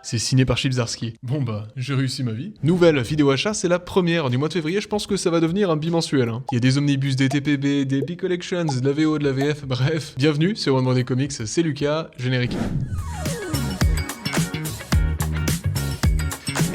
C'est signé par Chip Zdarsky. Bon bah, j'ai réussi ma vie. Nouvelle vidéo achat, c'est la première du mois de février, je pense que ça va devenir un bimensuel. Il y a des omnibus, des TPB, des Epic Collections, de la VO, de la VF, bref. Bienvenue sur One More Day Comics, c'est Lucas, générique.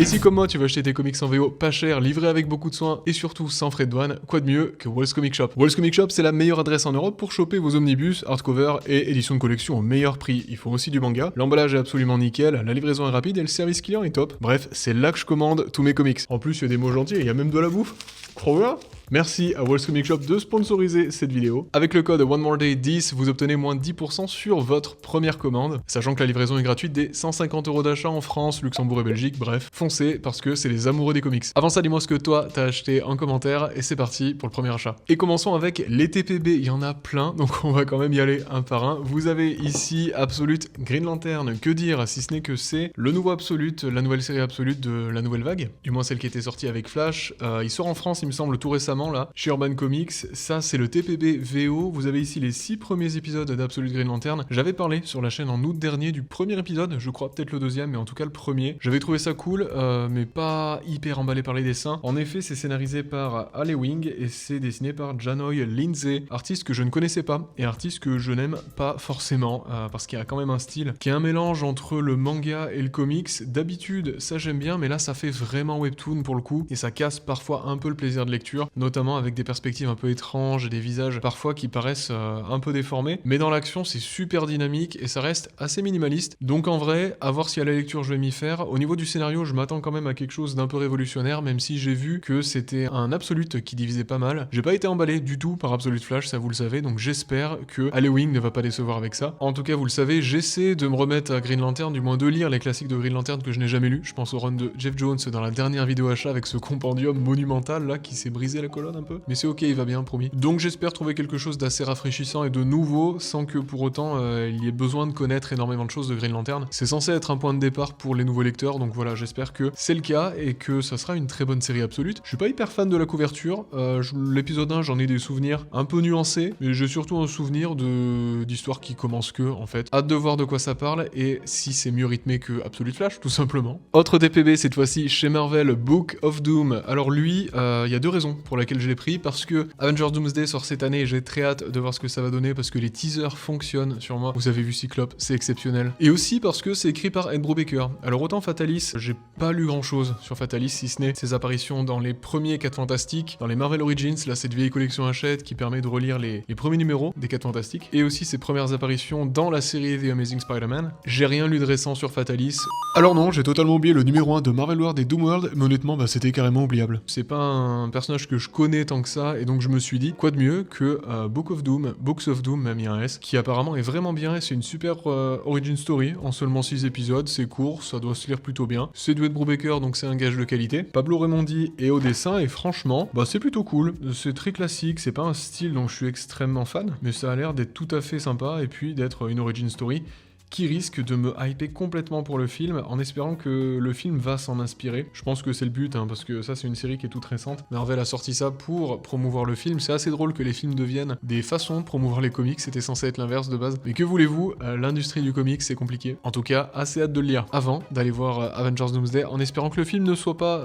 Et si comme moi tu veux acheter tes comics en VO pas cher, livré avec beaucoup de soins et surtout sans frais de douane, quoi de mieux que Walls Comic Shop. Walls Comic Shop, c'est la meilleure adresse en Europe pour choper vos omnibus, hardcover et éditions de collection au meilleur prix. Il faut aussi du manga, l'emballage est absolument nickel, la livraison est rapide et le service client est top. Bref, c'est là que je commande tous mes comics. En plus, il y a des mots gentils et il y a même de la bouffe. Crois-moi. Merci à Walls Comic Shop de sponsoriser cette vidéo. Avec le code OneMoreDay10, vous obtenez moins 10% sur votre première commande, sachant que la livraison est gratuite dès 150 € d'achat en France, Luxembourg et Belgique, bref, foncez parce que c'est les amoureux des comics. Avant ça, dis-moi ce que toi t'as acheté en commentaire et c'est parti pour le premier achat. Et commençons avec les TPB, il y en a plein, donc on va quand même y aller un par un. Vous avez ici Absolute Green Lantern, que dire si ce n'est que c'est le nouveau Absolute, la nouvelle série Absolute de la nouvelle vague, du moins celle qui était sortie avec Flash. Il sort en France, il me semble, tout récemment là, chez Urban Comics. Ça c'est le TPB VO, vous avez ici les 6 premiers épisodes d'Absolute Green Lantern. J'avais parlé sur la chaîne en août dernier du premier épisode, je crois peut-être le deuxième, mais en tout cas le premier. J'avais trouvé ça cool, mais pas hyper emballé par les dessins. En effet, c'est scénarisé par Ale Wing et c'est dessiné par Janoy Lindsay, artiste que je ne connaissais pas et artiste que je n'aime pas forcément, parce qu'il y a quand même un style qui est un mélange entre le manga et le comics. D'habitude, ça j'aime bien, mais là ça fait vraiment webtoon pour le coup, et ça casse parfois un peu le plaisir de lecture, notamment avec des perspectives un peu étranges et des visages parfois qui paraissent un peu déformés, mais dans l'action c'est super dynamique et ça reste assez minimaliste, donc en vrai, à voir si à la lecture je vais m'y faire. Au niveau du scénario, je m'attends quand même à quelque chose d'un peu révolutionnaire, même si j'ai vu que c'était un Absolute qui divisait pas mal. J'ai pas été emballé du tout par Absolute Flash, ça vous le savez, donc j'espère que Ale Wing ne va pas décevoir avec ça. En tout cas, vous le savez, j'essaie de me remettre à Green Lantern, du moins de lire les classiques de Green Lantern que je n'ai jamais lu. Je pense au run de Jeff Jones dans la dernière vidéo achat avec ce compendium monumental là qui s'est brisé la colonne un peu, mais c'est ok, il va bien, promis. Donc j'espère trouver quelque chose d'assez rafraîchissant et de nouveau, sans que pour autant il y ait besoin de connaître énormément de choses de Green Lantern. C'est censé être un point de départ pour les nouveaux lecteurs, donc voilà, j'espère que c'est le cas et que ça sera une très bonne série Absolute. Je suis pas hyper fan de la couverture, l'épisode 1 j'en ai des souvenirs un peu nuancés, mais j'ai surtout un souvenir d'histoires qui commencent que, en fait. Hâte de voir de quoi ça parle et si c'est mieux rythmé que Absolute Flash, tout simplement. Autre TPB cette fois-ci chez Marvel, Book of Doom. Alors lui, il y a deux raisons pour lesquelles je l'ai pris, parce que Avengers Doomsday sort cette année et j'ai très hâte de voir ce que ça va donner parce que les teasers fonctionnent sur moi. Vous avez vu Cyclope, c'est exceptionnel. Et aussi parce que c'est écrit par Ed Brubaker. Alors autant Fatalis, j'ai pas lu grand chose sur Fatalis si ce n'est ses apparitions dans les premiers 4 Fantastiques, dans les Marvel Origins, là cette vieille collection Hachette qui permet de relire les premiers numéros des 4 Fantastiques, et aussi ses premières apparitions dans la série The Amazing Spider-Man. J'ai rien lu de récent sur Fatalis. Alors non, j'ai totalement oublié le numéro 1 de Marvel World et Doom World, mais honnêtement c'était carrément oubliable. C'est pas un personnage que je connais tant que ça, et donc je me suis dit, quoi de mieux que Books of Doom, même il y a un S, qui apparemment est vraiment bien, et c'est une super origin story, en seulement 6 épisodes, c'est court, ça doit se lire plutôt bien. C'est du Ed Brubaker, donc c'est un gage de qualité. Pablo Raimondi est au dessin, et franchement, c'est plutôt cool. C'est très classique, c'est pas un style dont je suis extrêmement fan, mais ça a l'air d'être tout à fait sympa, et puis d'être une origin story qui risque de me hyper complètement pour le film, en espérant que le film va s'en inspirer. Je pense que c'est le but, parce que ça c'est une série qui est toute récente. Marvel a sorti ça pour promouvoir le film. C'est assez drôle que les films deviennent des façons de promouvoir les comics, c'était censé être l'inverse de base. Mais que voulez-vous, l'industrie du comics c'est compliqué. En tout cas, assez hâte de le lire avant d'aller voir Avengers Doomsday, en espérant que le film ne soit pas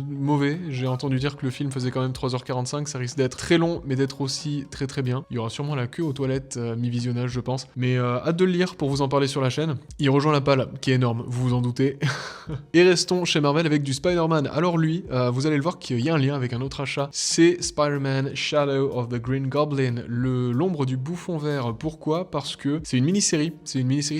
mauvais. J'ai entendu dire que le film faisait quand même 3h45, ça risque d'être très long, mais d'être aussi très très bien. Il y aura sûrement la queue aux toilettes mi-visionnage je pense. Mais hâte de le lire pour vous en parler sur la chaîne. Il rejoint la palle, qui est énorme, vous vous en doutez. Et restons chez Marvel avec du Spider-Man. Alors lui, vous allez le voir qu'il y a un lien avec un autre achat. C'est Spider-Man Shadow of the Green Goblin, l'ombre du bouffon vert. Pourquoi ? Parce que c'est une mini-série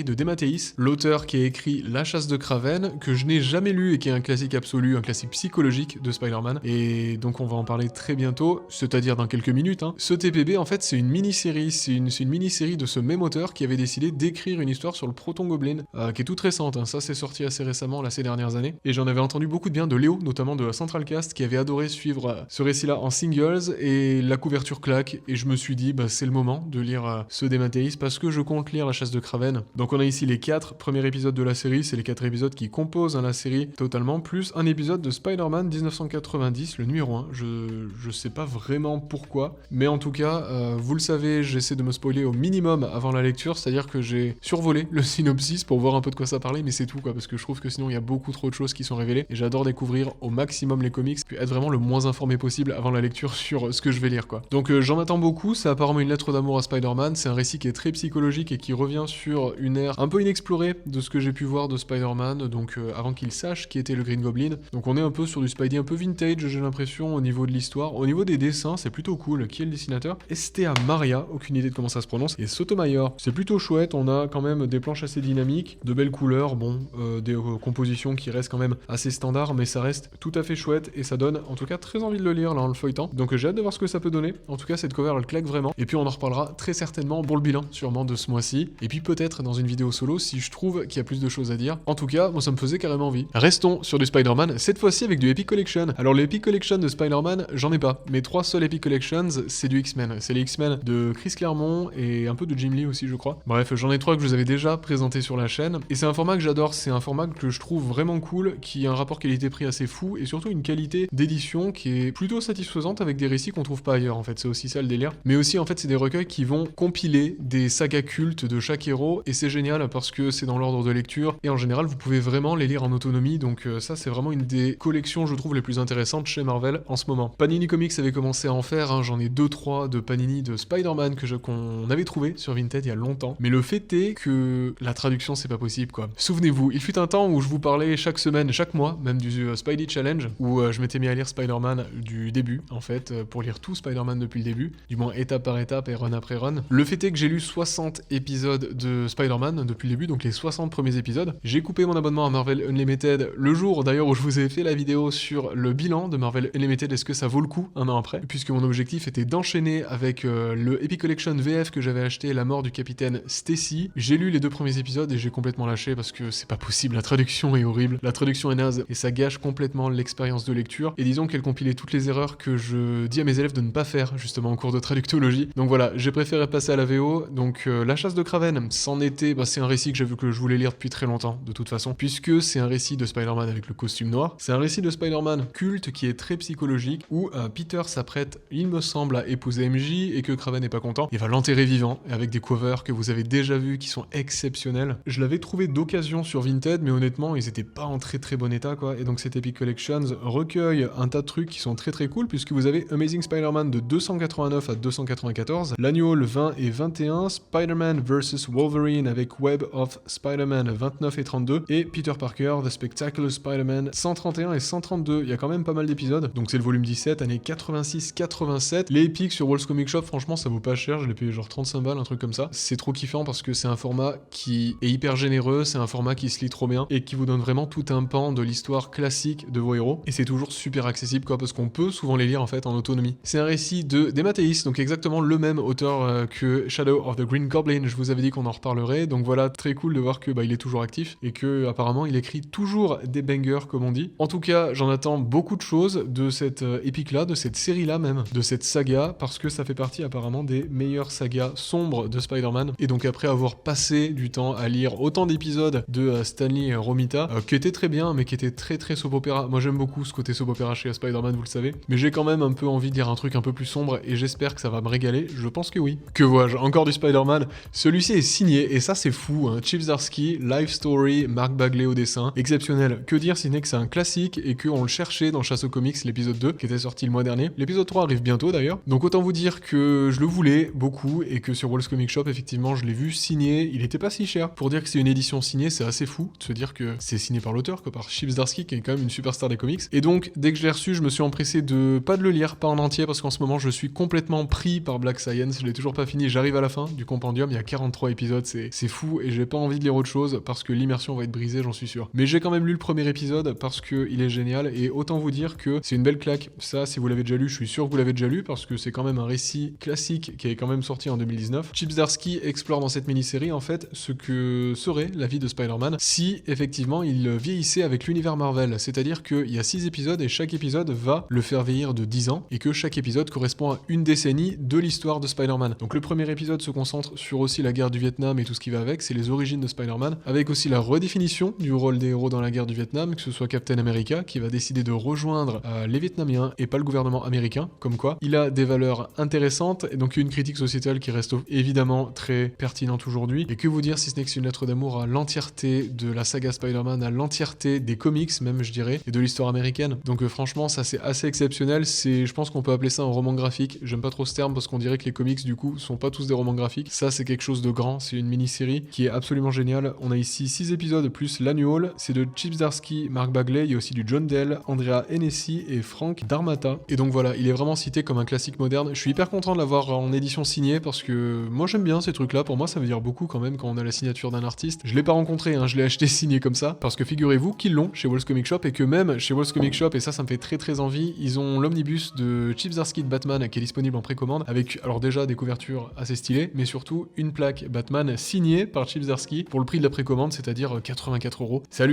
de Dematteis, l'auteur qui a écrit La chasse de Kraven, que je n'ai jamais lu et qui est un classique absolu, un classique psychologique de Spider-Man. Et donc on va en parler très bientôt, c'est-à-dire dans quelques minutes. Ce TPB, en fait, c'est une mini-série. C'est une mini-série de ce même auteur qui avait décidé d'écrire une histoire sur le Proton Goblin, qui est toute récente, ça c'est sorti assez récemment, là, ces dernières années, et j'en avais entendu beaucoup de bien de Léo, notamment de Central Cast, qui avait adoré suivre ce récit-là en singles, et la couverture claque, et je me suis dit, c'est le moment de lire ce Dematteis, parce que je compte lire La chasse de Kraven. Donc on a ici les 4 premiers épisodes de la série, c'est les 4 épisodes qui composent la série totalement, plus un épisode de Spider-Man 1990, le numéro 1, je sais pas vraiment pourquoi, mais en tout cas, vous le savez, j'essaie de me spoiler au minimum avant la lecture, c'est-à-dire que j'ai survolé regarder le synopsis pour voir un peu de quoi ça parlait, mais c'est tout quoi, parce que je trouve que sinon il y a beaucoup trop de choses qui sont révélées, et j'adore découvrir au maximum les comics, puis être vraiment le moins informé possible avant la lecture sur ce que je vais lire quoi. Donc j'en attends beaucoup, c'est apparemment une lettre d'amour à Spider-Man, c'est un récit qui est très psychologique et qui revient sur une ère un peu inexplorée de ce que j'ai pu voir de Spider-Man, donc avant qu'il sache qui était le Green Goblin. Donc on est un peu sur du Spidey un peu vintage, j'ai l'impression, au niveau de l'histoire. Au niveau des dessins, c'est plutôt cool. Qui est le dessinateur? Estea Maria, aucune idée de comment ça se prononce, et Sotomayor. C'est plutôt chouette, on a quand même des planches assez dynamiques, de belles couleurs, bon, des compositions qui restent quand même assez standards, mais ça reste tout à fait chouette, et ça donne en tout cas très envie de le lire là en le feuilletant. Donc j'ai hâte de voir ce que ça peut donner. En tout cas, cette cover elle claque vraiment, et puis on en reparlera très certainement pour le bilan, sûrement de ce mois-ci, et puis peut-être dans une vidéo solo si je trouve qu'il y a plus de choses à dire. En tout cas, moi ça me faisait carrément envie. Restons sur du Spider-Man, cette fois-ci avec du Epic Collection. Alors les Epic Collection de Spider-Man, j'en ai pas. Mes 3 seuls Epic Collections, c'est du X-Men. C'est les X-Men de Chris Claremont et un peu de Jim Lee aussi, je crois. Bref, j'en ai 3 que je vous avais déjà présentés sur la chaîne. Et c'est un format que j'adore, c'est un format que je trouve vraiment cool, qui a un rapport qualité-prix assez fou, et surtout une qualité d'édition qui est plutôt satisfaisante avec des récits qu'on trouve pas ailleurs, en fait. C'est aussi ça le délire. Mais aussi, en fait, c'est des recueils qui vont compiler des sagas cultes de chaque héros, et c'est génial parce que c'est dans l'ordre de lecture, et en général, vous pouvez vraiment les lire en autonomie, donc ça, c'est vraiment une des collections, je trouve, les plus intéressantes chez Marvel en ce moment. Panini Comics avait commencé à en faire, hein, j'en ai 2-3 de Panini de Spider-Man qu'on avait trouvé sur Vinted il y a longtemps, mais le fait est que la traduction, c'est pas possible, quoi. Souvenez-vous, il fut un temps où je vous parlais chaque semaine, chaque mois, même du Spidey Challenge, où je m'étais mis à lire Spider-Man du début, en fait, pour lire tout Spider-Man depuis le début, du moins étape par étape et run après run. Le fait est que j'ai lu 60 épisodes de Spider-Man depuis le début, donc les 60 premiers épisodes. J'ai coupé mon abonnement à Marvel Unlimited le jour d'ailleurs où je vous ai fait la vidéo sur le bilan de Marvel Unlimited, est-ce que ça vaut le coup un an après, puisque mon objectif était d'enchaîner avec le Epic Collection VF que j'avais acheté, La mort du capitaine Stacy. J'ai lu les 2 premiers épisodes et j'ai complètement lâché parce que c'est pas possible, la traduction est horrible, la traduction est naze et ça gâche complètement l'expérience de lecture, et disons qu'elle compilait toutes les erreurs que je dis à mes élèves de ne pas faire justement en cours de traductologie. Donc voilà, j'ai préféré passer à la VO. Donc La chasse de Kraven, c'en était, c'est un récit que je voulais lire depuis très longtemps de toute façon, puisque c'est un récit de Spider-Man avec le costume noir. C'est un récit de Spider-Man culte qui est très psychologique, où Peter s'apprête, il me semble, à épouser MJ, et que Kraven n'est pas content. Il va l'enterrer vivant, avec des covers que vous avez déjà vus qui sont exceptionnels. Je l'avais trouvé d'occasion sur Vinted, mais honnêtement, ils étaient pas en très très bon état, quoi. Et donc cet Epic Collections recueille un tas de trucs qui sont très très cool, puisque vous avez Amazing Spider-Man de 289 à 294, l'annual 20 et 21, Spider-Man vs Wolverine avec Web of Spider-Man 29 et 32, et Peter Parker, The Spectacular Spider-Man 131 et 132. Il y a quand même pas mal d'épisodes, donc c'est le volume 17, année 86-87. Les Epics sur Walls Comic Shop, franchement, ça vaut pas cher, je l'ai payé genre 35 balles, un truc comme ça. C'est trop kiffant parce que c'est un format qui est hyper généreux, c'est un format qui se lit trop bien et qui vous donne vraiment tout un pan de l'histoire classique de vos héros, et c'est toujours super accessible, quoi, parce qu'on peut souvent les lire en fait en autonomie. C'est un récit de Mathéis, donc exactement le même auteur que Shadow of the Green Goblin. Je vous avais dit qu'on en reparlerait, donc voilà, très cool de voir que il est toujours actif et que apparemment il écrit toujours des bangers, comme on dit. En tout cas, j'en attends beaucoup de choses de cette épique là, de cette série là même, de cette saga, parce que ça fait partie apparemment des meilleures sagas sombres de Spider-Man. Et donc après avoir passé du temps à lire autant d'épisodes de Stanley Romita, qui était très bien, mais qui était très très soap opéra. Moi j'aime beaucoup ce côté soap opéra chez Spider-Man, vous le savez, mais j'ai quand même un peu envie de lire un truc un peu plus sombre, et j'espère que ça va me régaler. Je pense que oui. Que vois-je, encore du Spider-Man. Celui-ci est signé, et ça c'est fou, hein. Chip Zdarsky, Life Story, Mark Bagley au dessin, exceptionnel. Que dire si ce n'est que c'est un classique et qu'on le cherchait dans Chasse aux Comics, l'épisode 2, qui était sorti le mois dernier. L'épisode 3 arrive bientôt d'ailleurs, donc autant vous dire que je le voulais beaucoup, et que sur Walls Comic Shop, effectivement, je l'ai vu signé. Il était pas si cher. Pour dire que c'est une édition signée, c'est assez fou de se dire que c'est signé par l'auteur, que par Chip Zdarsky, qui est quand même une superstar des comics. Et donc, dès que je l'ai reçu, je me suis empressé de pas de le lire, pas en entier, parce qu'en ce moment, je suis complètement pris par Black Science. Je l'ai toujours pas fini. J'arrive à la fin du compendium, il y a 43 épisodes, c'est fou, et j'ai pas envie de lire autre chose parce que l'immersion va être brisée, j'en suis sûr. Mais j'ai quand même lu le premier épisode parce que il est génial, et autant vous dire que c'est une belle claque. Ça, si vous l'avez déjà lu, je suis sûr que vous l'avez déjà lu, parce que c'est quand même un récit classique qui est quand même sorti en 2019. Chip Zdarsky explore dans cette mini-série en fait ce que serait la vie de Spider-Man si effectivement il vieillissait avec l'univers Marvel, c'est-à-dire qu'il y a 6 épisodes et chaque épisode va le faire vieillir de 10 ans, et que chaque épisode correspond à une décennie de l'histoire de Spider-Man. Donc le premier épisode se concentre sur aussi la guerre du Vietnam et tout ce qui va avec, c'est les origines de Spider-Man, avec aussi la redéfinition du rôle des héros dans la guerre du Vietnam, que ce soit Captain America qui va décider de rejoindre les Vietnamiens et pas le gouvernement américain, comme quoi il a des valeurs intéressantes, et donc une critique sociétale qui reste évidemment très pertinente aujourd'hui, et que vous dire si ce n'est que c'est une lettre d'amour à l'entièreté de la saga Spider-Man, à l'entièreté des comics même je dirais, et de l'histoire américaine. Donc franchement ça c'est assez exceptionnel, je pense qu'on peut appeler ça un roman graphique. J'aime pas trop ce terme parce qu'on dirait que les comics du coup sont pas tous des romans graphiques. Ça c'est quelque chose de grand, c'est une mini-série qui est absolument géniale. On a ici 6 épisodes plus l'annual, c'est de Chip Zdarsky, Mark Bagley, il y a aussi du John Dell, Andrea Hennessy et Frank Darmata. Et donc voilà, il est vraiment cité comme un classique moderne. Je suis hyper content de l'avoir en édition signée parce que moi j'aime bien ces trucs-là. Pour moi ça veut dire beaucoup quand même quand on a la signature d'un artiste. Je l'ai pas rencontré, je l'ai acheté signé comme ça parce que figurez-vous qu'ils l'ont chez Walls Comic Shop et que même chez Walls Comic Shop, et ça me fait très très envie, ils ont l'omnibus de Chip Zdarsky de Batman qui est disponible en précommande avec alors déjà des couvertures assez stylées mais surtout une plaque Batman signée par Chip Zdarsky pour le prix de la précommande, c'est-à-dire 84 €. C'est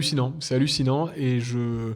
hallucinant et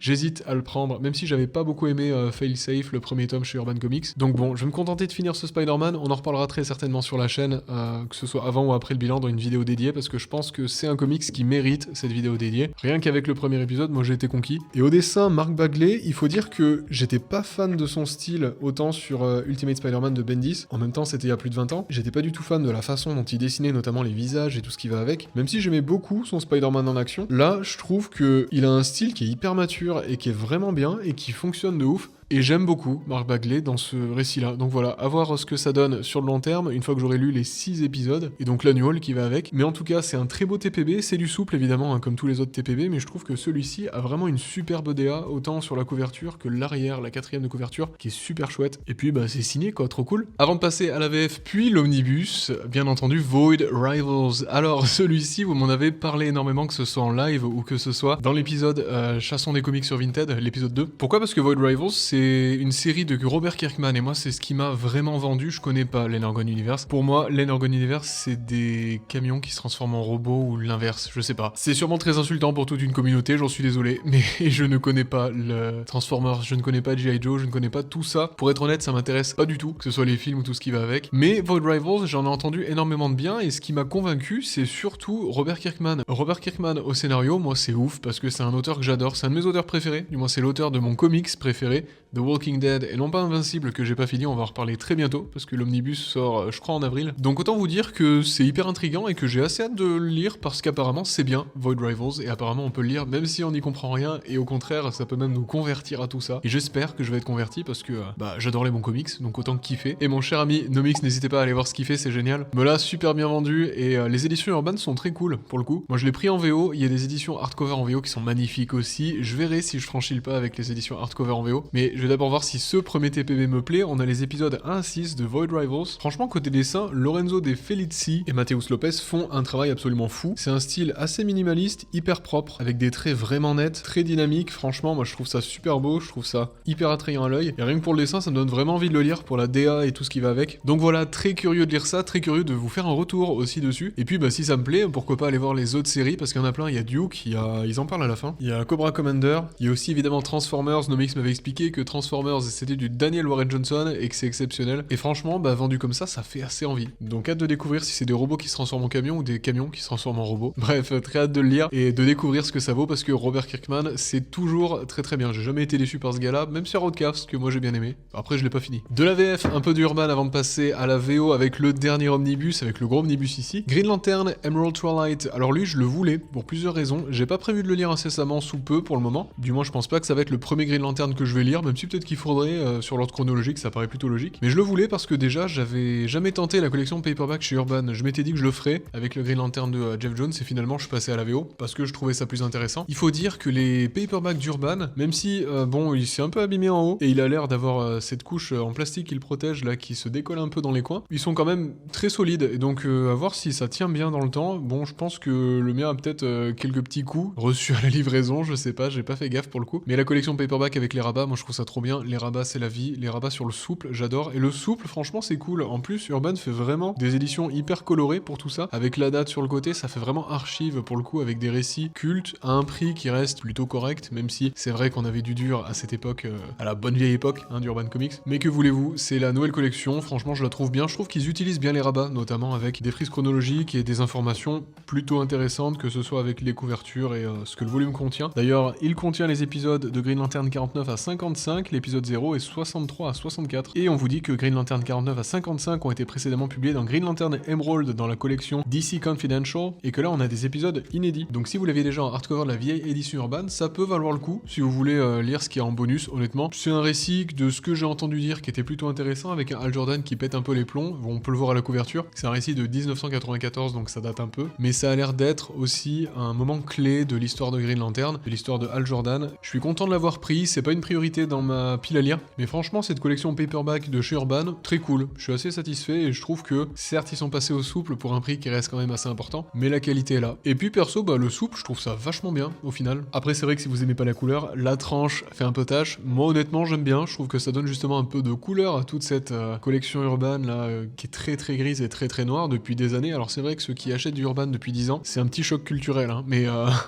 j'hésite à le prendre même si j'avais pas beaucoup aimé Failsafe, le premier tome chez Urban Comics. Donc bon, je vais me contenter de finir ce Spider-Man, on en reparlera très certainement sur la chaîne, que ce soit avant ou après le bilan dans une vidéo dédiée parce que je pense que c'est un comics qui mérite cette vidéo dédiée. Rien qu'avec le premier épisode, moi j'ai été conquis. Et au dessin, Mark Bagley, il faut dire que j'étais pas fan de son style autant sur Ultimate Spider-Man de Bendis. En même temps, c'était il y a plus de 20 ans. J'étais pas du tout fan de la façon dont il dessinait notamment les visages et tout ce qui va avec. Même si j'aimais beaucoup son Spider-Man en action, là, je trouve que il a un style qui est hyper mature et qui est vraiment bien et qui fonctionne de ouf. Et j'aime beaucoup Mark Bagley dans ce récit-là. Donc voilà, à voir ce que ça donne sur le long terme, une fois que j'aurai lu les 6 épisodes, et donc l'annual qui va avec. Mais en tout cas, c'est un très beau TPB, c'est du souple évidemment, comme tous les autres TPB, mais je trouve que celui-ci a vraiment une superbe DA, autant sur la couverture que l'arrière, la 4ème de couverture, qui est super chouette. Et puis c'est signé quoi, trop cool. Avant de passer à la VF, puis l'omnibus, bien entendu Void Rivals. Alors celui-ci, vous m'en avez parlé énormément, que ce soit en live ou que ce soit dans l'épisode Chassons des comics sur Vinted, l'épisode 2. Pourquoi ? Parce que Void Rivals, c'est une série de Robert Kirkman et moi c'est ce qui m'a vraiment vendu. Je connais pas l'Energon Universe. Pour moi l'Energon Universe c'est des camions qui se transforment en robots ou l'inverse, je sais pas. C'est sûrement très insultant pour toute une communauté, j'en suis désolé, mais je ne connais pas le Transformers, je ne connais pas G.I. Joe, je ne connais pas tout ça. Pour être honnête ça m'intéresse pas du tout, que ce soit les films ou tout ce qui va avec. Mais Void Rivals j'en ai entendu énormément de bien et ce qui m'a convaincu c'est surtout Robert Kirkman. Robert Kirkman au scénario, moi c'est ouf parce que c'est un auteur que j'adore, c'est un de mes auteurs préférés, du moins c'est l'auteur de mon comics préféré, The Walking Dead et non pas Invincible que j'ai pas fini, on va en reparler très bientôt parce que l'omnibus sort je crois en avril. Donc autant vous dire que c'est hyper intriguant et que j'ai assez hâte de le lire parce qu'apparemment c'est bien Void Rivals et apparemment on peut le lire même si on n'y comprend rien et au contraire ça peut même nous convertir à tout ça et j'espère que je vais être converti parce que j'adore les bons comics donc autant kiffer. Et mon cher ami Nomix, n'hésitez pas à aller voir ce qu'il fait, c'est génial. Me l'a super bien vendu et les éditions Urban sont très cool pour le coup. Moi je l'ai pris en VO, il y a des éditions hardcover en VO qui sont magnifiques aussi. Je verrai si je franchis le pas avec les éditions hardcover en VO, mais je vais d'abord voir si ce premier TPB me plaît. On a les épisodes 1 à 6 de Void Rivals. Franchement, côté dessin, Lorenzo De Felici et Mateus Lopez font un travail absolument fou. C'est un style assez minimaliste, hyper propre, avec des traits vraiment nets, très dynamiques. Franchement, moi je trouve ça super beau, je trouve ça hyper attrayant à l'œil. Et rien que pour le dessin, ça me donne vraiment envie de le lire pour la DA et tout ce qui va avec. Donc voilà, très curieux de lire ça, très curieux de vous faire un retour aussi dessus. Et puis si ça me plaît, pourquoi pas aller voir les autres séries, parce qu'il y en a plein, il y a Duke, ils en parlent à la fin. Il y a Cobra Commander, il y a aussi évidemment Transformers. Nomix m'avait expliqué que Transformers c'était du Daniel Warren Johnson et que c'est exceptionnel. Et franchement, vendu comme ça fait assez envie. Donc hâte de découvrir si c'est des robots qui se transforment en camions ou des camions qui se transforment en robots. Bref, très hâte de le lire et de découvrir ce que ça vaut parce que Robert Kirkman, c'est toujours très très bien. J'ai jamais été déçu par ce gars-là, même sur Outcast que moi j'ai bien aimé. Après, je l'ai pas fini. De la VF, un peu d'Urban avant de passer à la VO avec le dernier omnibus, avec le gros omnibus ici. Green Lantern, Emerald Twilight. Alors lui, je le voulais pour plusieurs raisons. J'ai pas prévu de le lire incessamment sous peu pour le moment. Du moins, je pense pas que ça va être le premier Green Lantern que je vais lire, même si peut-être qu'il faudrait sur l'ordre chronologique, ça paraît plutôt logique. Mais je le voulais parce que déjà, j'avais jamais tenté la collection paperback chez Urban. Je m'étais dit que je le ferais avec le Green Lantern de Jeff Jones et finalement, je suis passé à la VO parce que je trouvais ça plus intéressant. Il faut dire que les paperbacks d'Urban, même si il s'est un peu abîmé en haut et il a l'air d'avoir cette couche en plastique qui le protège là, qui se décolle un peu dans les coins, ils sont quand même très solides et donc à voir si ça tient bien dans le temps. Bon, je pense que le mien a peut-être quelques petits coups reçus à la livraison, je sais pas, j'ai pas fait gaffe pour le coup. Mais la collection paperback avec les rabats, moi je trouve ça trop bien. Les rabats c'est la vie, les rabats sur le souple, j'adore. Et le souple, franchement c'est cool. En plus, Urban fait vraiment des éditions hyper colorées pour tout ça. Avec la date sur le côté, ça fait vraiment archive pour le coup, avec des récits cultes à un prix qui reste plutôt correct, même si c'est vrai qu'on avait du dur à cette époque, à la bonne vieille époque d'Urban Comics. Mais que voulez-vous, c'est la nouvelle collection, franchement je la trouve bien. Je trouve qu'ils utilisent bien les rabats, notamment avec des frises chronologiques et des informations plutôt intéressantes, que ce soit avec les couvertures et ce que le volume contient. D'ailleurs, il contient les épisodes de Green Lantern 49 à 55, 45, l'épisode 0 est 63 à 64. Et on vous dit que Green Lantern 49 à 55 ont été précédemment publiés dans Green Lantern Emerald dans la collection DC Confidential, et que là on a des épisodes inédits. Donc si vous l'avez déjà en hardcover de la vieille édition Urban, ça peut valoir le coup si vous voulez lire ce qui est en bonus. Honnêtement, c'est un récit de ce que j'ai entendu dire qui était plutôt intéressant, avec un Hal Jordan qui pète un peu les plombs. On peut le voir à la couverture. C'est un récit de 1994, donc ça date un peu, mais ça a l'air d'être aussi un moment clé de l'histoire de Green Lantern, de l'histoire de Hal Jordan. Je suis content de l'avoir pris, c'est pas une priorité dans ma pile à lire, mais franchement cette collection paperback de chez Urban, très cool. Je suis assez satisfait et je trouve que certes ils sont passés au souple pour un prix qui reste quand même assez important, mais la qualité est là. Et puis perso, le souple, je trouve ça vachement bien au final. Après c'est vrai que si vous aimez pas la couleur, la tranche fait un peu tache. Moi honnêtement j'aime bien, je trouve que ça donne justement un peu de couleur à toute cette collection Urban là, qui est très très grise et très très noire depuis des années. Alors c'est vrai que ceux qui achètent du Urban depuis 10 ans, c'est un petit choc culturel, hein, mais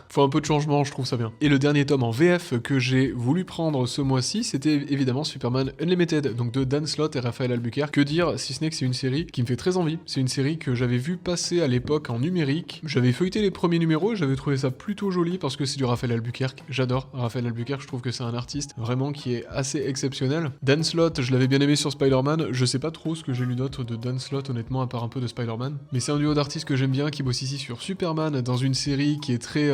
faut un peu de changement, je trouve ça bien. Et le dernier tome en VF que j'ai voulu prendre ce mois-ci, c'était évidemment Superman Unlimited, donc de Dan Slott et Raphaël Albuquerque. Que dire si ce n'est que c'est une série qui me fait très envie. C'est une série que j'avais vu passer à l'époque en numérique. J'avais feuilleté les premiers numéros et j'avais trouvé ça plutôt joli parce que c'est du Raphaël Albuquerque. J'adore Raphaël Albuquerque, je trouve que c'est un artiste vraiment qui est assez exceptionnel. Dan Slott, je l'avais bien aimé sur Spider-Man. Je sais pas trop ce que j'ai lu d'autre de Dan Slott honnêtement, à part un peu de Spider-Man. Mais c'est un duo d'artistes que j'aime bien qui bosse ici sur Superman dans une série qui est très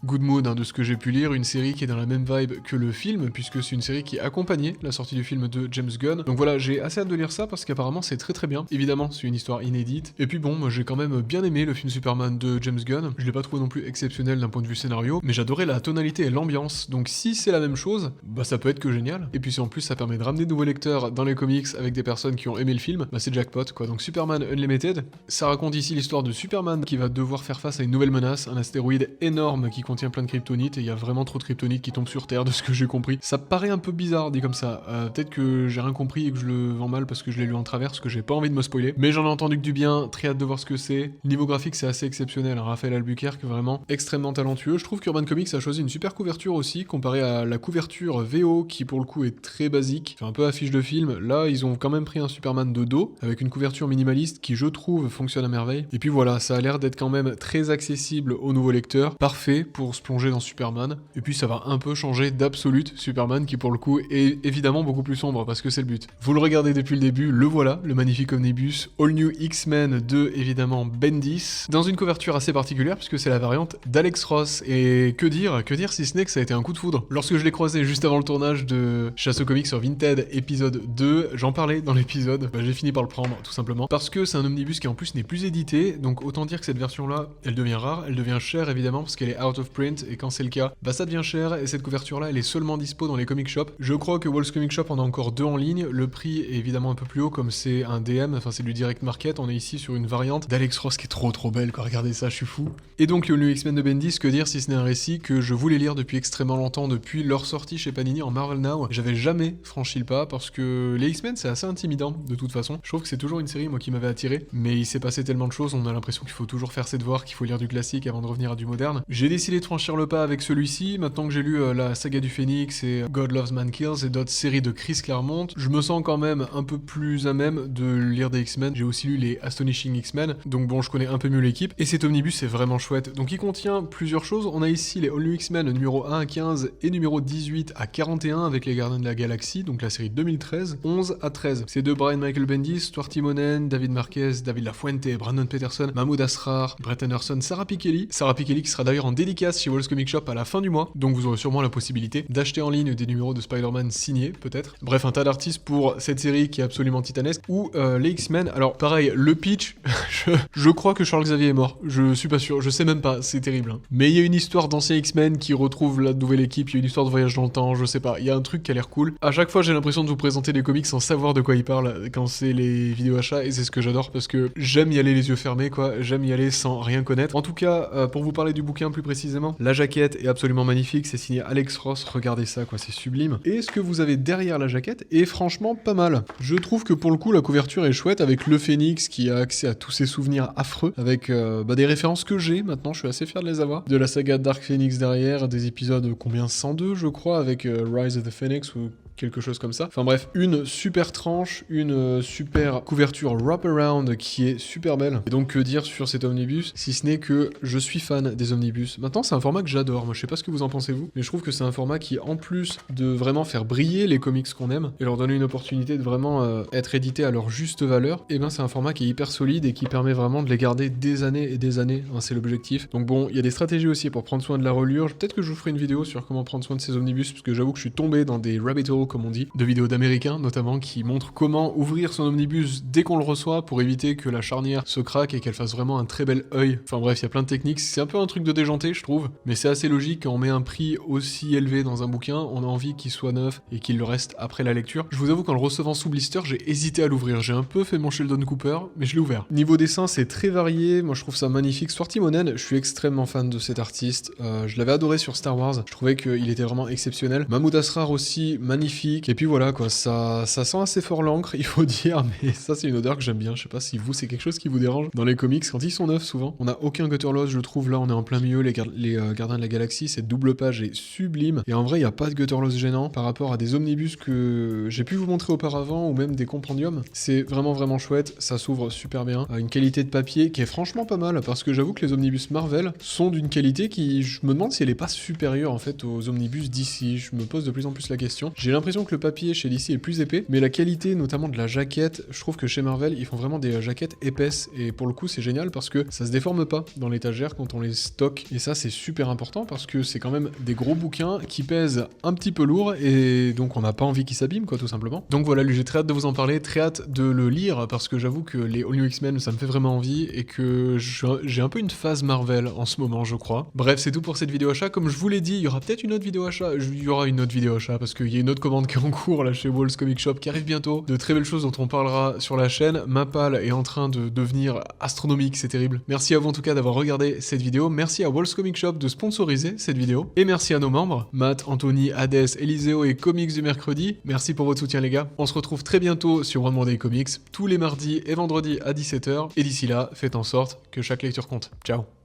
good mood de ce que j'ai pu lire, une série qui est dans la même vibe que le film puisque c'est une série qui accompagnait la sortie du film de James Gunn. Donc voilà, j'ai assez hâte de lire ça parce qu'apparemment c'est très très bien. Évidemment, c'est une histoire inédite. Et puis bon, moi j'ai quand même bien aimé le film Superman de James Gunn. Je l'ai pas trouvé non plus exceptionnel d'un point de vue scénario, mais j'adorais la tonalité et l'ambiance. Donc si c'est la même chose, ça peut être que génial. Et puis si en plus ça permet de ramener de nouveaux lecteurs dans les comics avec des personnes qui ont aimé le film, c'est jackpot quoi. Donc Superman Unlimited, ça raconte ici l'histoire de Superman qui va devoir faire face à une nouvelle menace, un astéroïde énorme qui contient plein de kryptonite, et il y a vraiment trop de kryptonite qui tombe sur Terre de ce que j'ai compris. Ça paraît un peu bizarre dit comme ça. Peut-être que j'ai rien compris et que je le vends mal parce que je l'ai lu en travers, parce que j'ai pas envie de me spoiler. Mais j'en ai entendu que du bien, très hâte de voir ce que c'est. Niveau graphique c'est assez exceptionnel, Raphaël Albuquerque vraiment extrêmement talentueux. Je trouve qu'Urban Comics a choisi une super couverture aussi, comparé à la couverture VO qui pour le coup est très basique, fait un peu affiche de film. Là ils ont quand même pris un Superman de dos, avec une couverture minimaliste qui je trouve fonctionne à merveille. Et puis voilà, ça a l'air d'être quand même très accessible aux nouveaux lecteurs, parfait pour se plonger dans Superman. Et puis ça va un peu changer d'Absolute Superman qui pour le coup est évidemment beaucoup plus sombre parce que c'est le but. Vous le regardez depuis le début, le voilà, le magnifique omnibus All New X-Men de évidemment Bendis, dans une couverture assez particulière puisque c'est la variante d'Alex Ross. Et que dire si ce n'est que ça a été un coup de foudre. Lorsque je l'ai croisé juste avant le tournage de Chasse aux comics sur Vinted épisode 2, j'en parlais dans l'épisode, j'ai fini par le prendre tout simplement parce que c'est un omnibus qui en plus n'est plus édité, donc autant dire que cette version là elle devient rare, elle devient chère évidemment parce qu'elle est out of print, et quand c'est le cas, ça devient cher. Et cette couverture là elle est seulement dispo dans les comic shops. Je crois que Walls Comic Shop en a encore 2 en ligne, le prix est évidemment un peu plus haut comme c'est un DM, c'est du direct market. On est ici sur une variante d'Alex Ross qui est trop belle quoi, regardez ça, je suis fou. Et donc le New X-Men de Bendis, que dire si ce n'est un récit que je voulais lire depuis extrêmement longtemps, depuis leur sortie chez Panini en Marvel Now. J'avais jamais franchi le pas parce que les X-Men c'est assez intimidant de toute façon. Je trouve que c'est toujours une série moi qui m'avait attiré, mais il s'est passé tellement de choses, on a l'impression qu'il faut toujours faire ses devoirs, qu'il faut lire du classique avant de revenir à du moderne. J'ai décidé de franchir le pas avec celui-ci, maintenant que j'ai lu la saga du Phénix et God Loves Man Kills et d'autres séries de Chris Claremont, je me sens quand même un peu plus à même de lire des X-Men. J'ai aussi lu les Astonishing X-Men, donc bon, je connais un peu mieux l'équipe, et cet omnibus est vraiment chouette. Donc il contient plusieurs choses. On a ici les All New X-Men numéro 1 à 15 et numéro 18 à 41 avec les Gardiens de la Galaxie, donc la série 2013, 11 à 13. C'est de Brian Michael Bendis, Stuart Timonen, David Marquez, David Lafuente, Brandon Peterson, Mahmoud Asrar, Brett Anderson, Sarah Pikeli qui sera d'ailleurs en dédicace chez Walls Comic Shop à la fin du mois, donc vous aurez sûrement la possibilité d'acheter en ligne des numéros de Spider-Man signés, peut-être. Bref, un tas d'artistes pour cette série qui est absolument titanesque, ou les X-Men. Alors pareil, le pitch, je crois que Charles Xavier est mort, je suis pas sûr, je sais même pas, c'est terrible. Mais il y a une histoire d'anciens X-Men qui retrouvent la nouvelle équipe, il y a une histoire de voyage dans le temps, je sais pas, il y a un truc qui a l'air cool. À chaque fois j'ai l'impression de vous présenter des comics sans savoir de quoi ils parlent quand c'est les vidéos achats, et c'est ce que j'adore parce que j'aime y aller les yeux fermés quoi, j'aime y aller sans rien connaître. En tout cas, pour vous parler du bouquin plus précisément, la jaquette est absolument magnifique, c'est signé Alex Ross, regardez ça quoi, c'est sublime. Et ce que vous avez derrière la jaquette est franchement pas mal. Je trouve que pour le coup la couverture est chouette avec le Phénix qui a accès à tous ses souvenirs affreux, avec des références que j'ai maintenant, je suis assez fier de les avoir. De la saga Dark Phoenix derrière, des épisodes combien 102 je crois, avec Rise of the Phoenix ou quelque chose comme ça. Enfin bref, une super tranche, une super couverture wraparound qui est super belle. Et donc que dire sur cet omnibus, si ce n'est que je suis fan des omnibus. Maintenant c'est un format que j'adore, moi je sais pas ce que vous en pensez vous, mais je trouve que c'est un format qui en plus de vraiment faire briller les comics qu'on aime et leur donner une opportunité de vraiment être édité à leur juste valeur, et ben c'est un format qui est hyper solide et qui permet vraiment de les garder des années et des années, hein, c'est l'objectif. Donc bon, il y a des stratégies aussi pour prendre soin de la reliure, peut-être que je vous ferai une vidéo sur comment prendre soin de ces omnibus, parce que j'avoue que je suis tombé dans des rabbit holes comme on dit, de vidéos d'américains notamment qui montrent comment ouvrir son omnibus dès qu'on le reçoit pour éviter que la charnière se craque et qu'elle fasse vraiment un très bel œil. Enfin bref, il y a plein de techniques, c'est un peu un truc de déjanté je trouve, mais c'est assez logique quand on met un prix aussi élevé dans un bouquin, on a envie qu'il soit neuf et qu'il le reste après la lecture. Je vous avoue qu'en le recevant sous blister, j'ai hésité à l'ouvrir, j'ai un peu fait mon Sheldon Cooper, mais je l'ai ouvert. Niveau dessin, c'est très varié, moi je trouve ça magnifique. Swart Timonen, je suis extrêmement fan de cet artiste, je l'avais adoré sur Star Wars, je trouvais qu'il était vraiment exceptionnel. Mahmoud Asrar aussi, magnifique, et puis voilà quoi, ça sent assez fort l'encre, il faut dire, mais ça c'est une odeur que j'aime bien, je sais pas si vous c'est quelque chose qui vous dérange dans les comics, quand ils sont neufs souvent. On a aucun Gutterloss, je trouve, là on est en plein milieu, les Gardiens de la Galaxie, cette double page est sublime, et en vrai il n'y a pas de Gutterloss gênant par rapport à des omnibus que j'ai pu vous montrer auparavant, ou même des compendiums. C'est vraiment chouette, ça s'ouvre super bien, une qualité de papier qui est franchement pas mal, parce que j'avoue que les omnibus Marvel sont d'une qualité qui, je me demande si elle est pas supérieure en fait aux omnibus DC, je me pose de plus en plus la question. J'ai l'impression que le papier chez DC est plus épais, mais la qualité notamment de la jaquette, je trouve que chez Marvel ils font vraiment des jaquettes épaisses, et pour le coup c'est génial parce que ça se déforme pas dans l'étagère quand on les stocke, et ça c'est super important parce que c'est quand même des gros bouquins qui pèsent un petit peu lourd, et donc on n'a pas envie qu'ils s'abîment quoi tout simplement. Donc voilà, lui j'ai très hâte de vous en parler, très hâte de le lire, parce que j'avoue que les All New X-Men ça me fait vraiment envie, et que j'ai un peu une phase Marvel en ce moment je crois. Bref, c'est tout pour cette vidéo achat, comme je vous l'ai dit, il y aura peut-être une autre vidéo achat, il y aura une autre vidéo achat, parce qu'il y a une autre commande qui est en cours là chez Walls Comic Shop qui arrive bientôt, de très belles choses dont on parlera sur la chaîne. Ma palle est en train de devenir astronomique, c'est terrible. Merci à vous en tout cas d'avoir regardé cette vidéo, merci à Walls Comic Shop de sponsoriser cette vidéo, et merci à nos membres, Matt, Anthony, Hades, Eliseo et Comics du mercredi. Merci pour votre soutien les gars, on se retrouve très bientôt sur One More Day Comics, tous les mardis et vendredis à 17h, et d'ici là, faites en sorte que chaque lecture compte. Ciao.